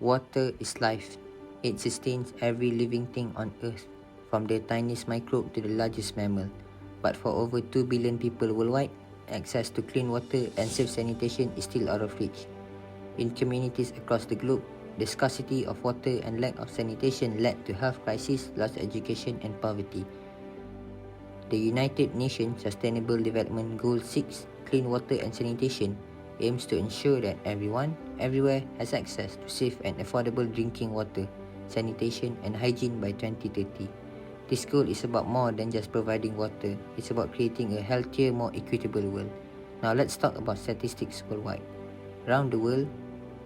Water is life. It sustains every living thing on earth, from the tiniest microbe to the largest mammal. But for over 2 billion people worldwide, access to clean water and safe sanitation is still out of reach. In communities across the globe, the scarcity of water and lack of sanitation led to health crises, lost education and poverty. The United Nations Sustainable Development Goal 6, Clean Water and Sanitation, aims to ensure that everyone, everywhere has access to safe and affordable drinking water, sanitation and hygiene by 2030. This goal is about more than just providing water. It's about creating a healthier, more equitable world. Now let's talk about statistics worldwide. Around the world,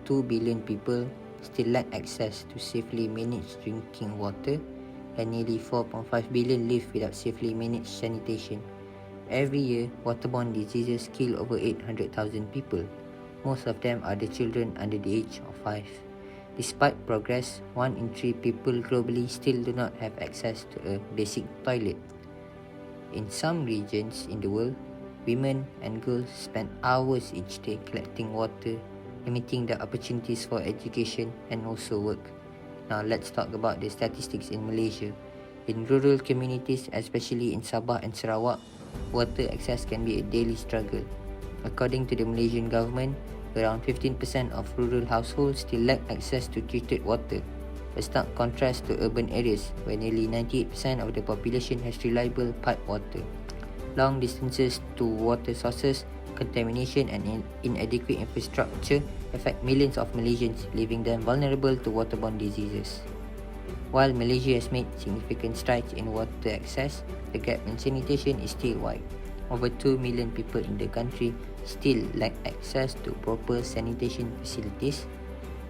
2 billion people still lack access to safely managed drinking water, and nearly 4.5 billion live without safely managed sanitation. Every year, waterborne diseases kill over 800,000 people. Most of them are the children under the age of 5. Despite progress, 1 in 3 people globally still do not have access to a basic toilet. In some regions in the world, women and girls spend hours each day collecting water, limiting the opportunities for education and also work. Now let's talk about the statistics in Malaysia. In rural communities, especially in Sabah and Sarawak, water access can be a daily struggle. According to the Malaysian government, around 15% of rural households still lack access to treated water, a stark contrast to urban areas where nearly 98% of the population has reliable piped water. Long distances to water sources, contamination and inadequate infrastructure affect millions of Malaysians, leaving them vulnerable to waterborne diseases. While Malaysia has made significant strides in water access, the gap in sanitation is still wide. Over 2 million people in the country still lack access to proper sanitation facilities,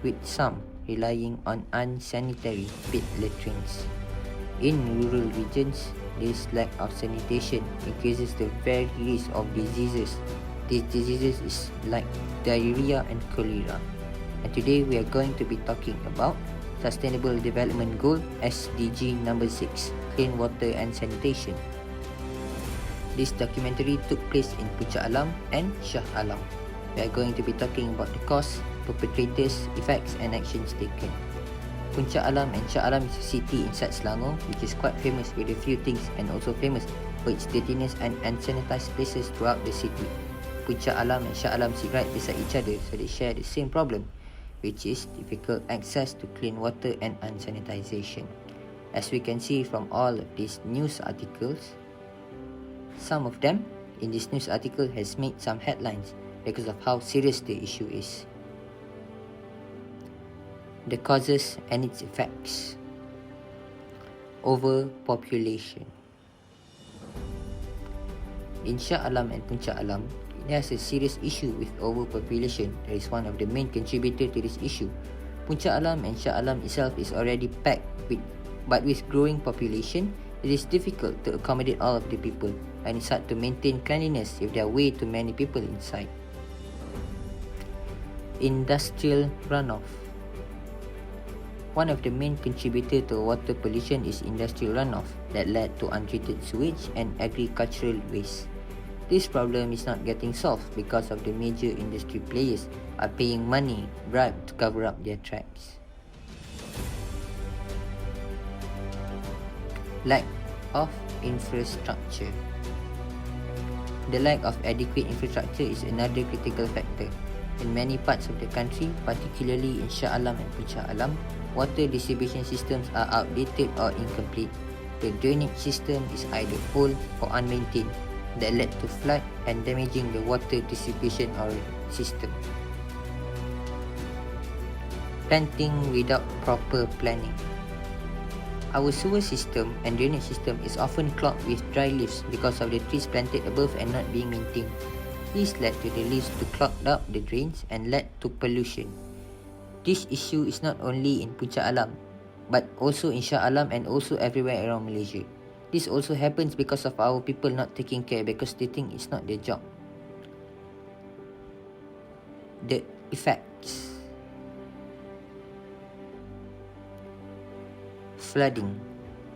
with some relying on unsanitary pit latrines. In rural regions, this lack of sanitation increases the very risk of diseases. These diseases is like diarrhea and cholera. And today we are going to be talking about Sustainable Development Goal SDG number 6, Clean Water and Sanitation. This documentary took place in Puncak Alam and Shah Alam. We are going to be talking about the cause, perpetrators, effects and actions taken. Puncak Alam and Shah Alam is a city inside Selangor which is quite famous with a few things and also famous for its dirtiness and unsanitized places throughout the city. Puncak Alam and Shah Alam sit right beside each other, so they share the same problem, which is difficult access to clean water and unsanitization. As we can see from all of these news articles, some of them in this news article has made some headlines because of how serious the issue is. The causes and its effects. Overpopulation. In Shah Alam and Puncak Alam, there's a serious issue with overpopulation that is one of the main contributors to this issue. Puncak Alam and Shah Alam itself is already packed but with growing population, it is difficult to accommodate all of the people, and it's hard to maintain cleanliness if there are way too many people inside. Industrial runoff. One of the main contributors to water pollution is industrial runoff that led to untreated sewage and agricultural waste. This problem is not getting solved because of the major industry players are paying money, bribe to cover up their tracks. Lack of infrastructure. The lack of adequate infrastructure is another critical factor. In many parts of the country, particularly in Shah Alam and Puncak Alam, water distribution systems are outdated or incomplete. The drainage system is either old or unmaintained, that led to flood and damaging the water distribution or system. Planting without proper planning. Our sewer system and drainage system is often clogged with dry leaves because of the trees planted above and not being maintained. This led to the leaves to clog up the drains and led to pollution. This issue is not only in Puncak Alam, but also in Shah Alam and also everywhere around Malaysia. This also happens because of our people not taking care because they think it's not their job. The effects. Flooding,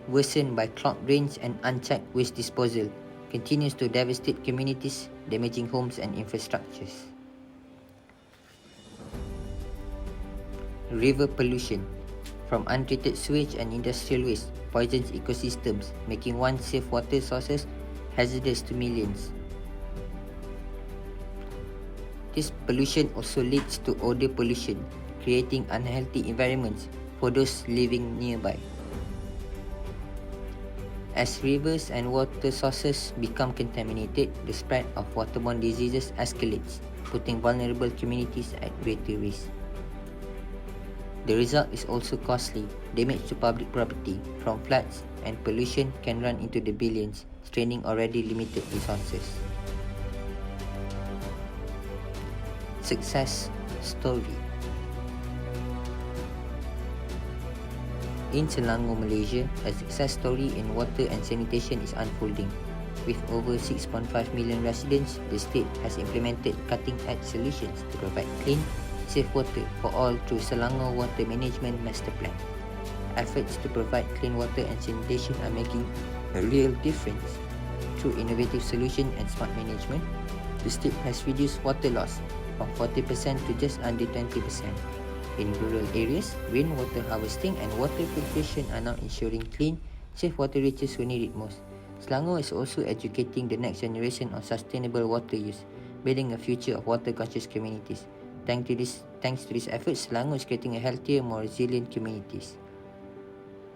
worsened by clogged drains and unchecked waste disposal, continues to devastate communities, damaging homes and infrastructures. River pollution from untreated sewage and industrial waste poisons ecosystems, making once safe water sources hazardous to millions. This pollution also leads to odor pollution, creating unhealthy environments for those living nearby. As rivers and water sources become contaminated, the spread of waterborne diseases escalates, putting vulnerable communities at greater risk. The result is also costly. Damage to public property from floods and pollution can run into the billions, straining already limited resources. Success story. In Selangor, Malaysia, a success story in water and sanitation is unfolding. With over 6.5 million residents, the state has implemented cutting-edge solutions to provide clean, safe water for all through Selangor Water Management Master Plan. Efforts to provide clean water and sanitation are making a real difference. Through innovative solutions and smart management, the state has reduced water loss from 40% to just under 20%. In rural areas, rainwater harvesting and water filtration are now ensuring clean, safe water reaches who need it most. Selangor is also educating the next generation on sustainable water use, building a future of water-conscious communities. Thanks to these efforts, Selangor is creating a healthier, more resilient communities.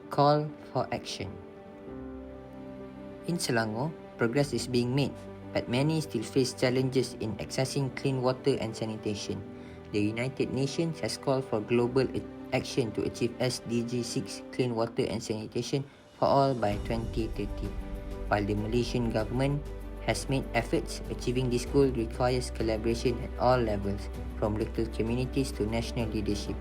Call for action. In Selangor, progress is being made, but many still face challenges in accessing clean water and sanitation. The United Nations has called for global action to achieve SDG 6 clean water and sanitation for all by 2030. While the Malaysian government has made efforts, achieving this goal requires collaboration at all levels, from local communities to national leadership.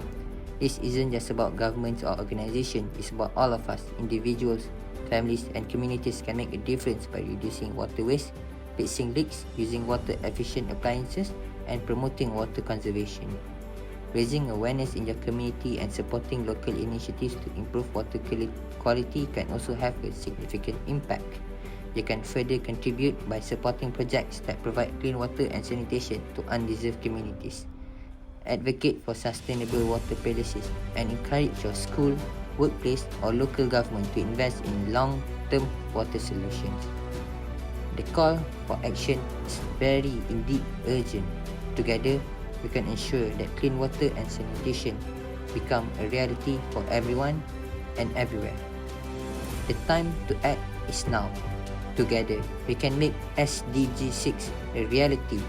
This isn't just about governments or organizations, it's about all of us, individuals, families and communities can make a difference by reducing water waste, fixing leaks, using water-efficient appliances, and promoting water conservation. Raising awareness in your community and supporting local initiatives to improve water quality can also have a significant impact. You can further contribute by supporting projects that provide clean water and sanitation to undeserved communities. Advocate for sustainable water policies and encourage your school, workplace or local government to invest in long-term water solutions. The call for action is very indeed urgent. Together, we can ensure that clean water and sanitation become a reality for everyone and everywhere. The time to act is now. Together, we can make SDG 6 a reality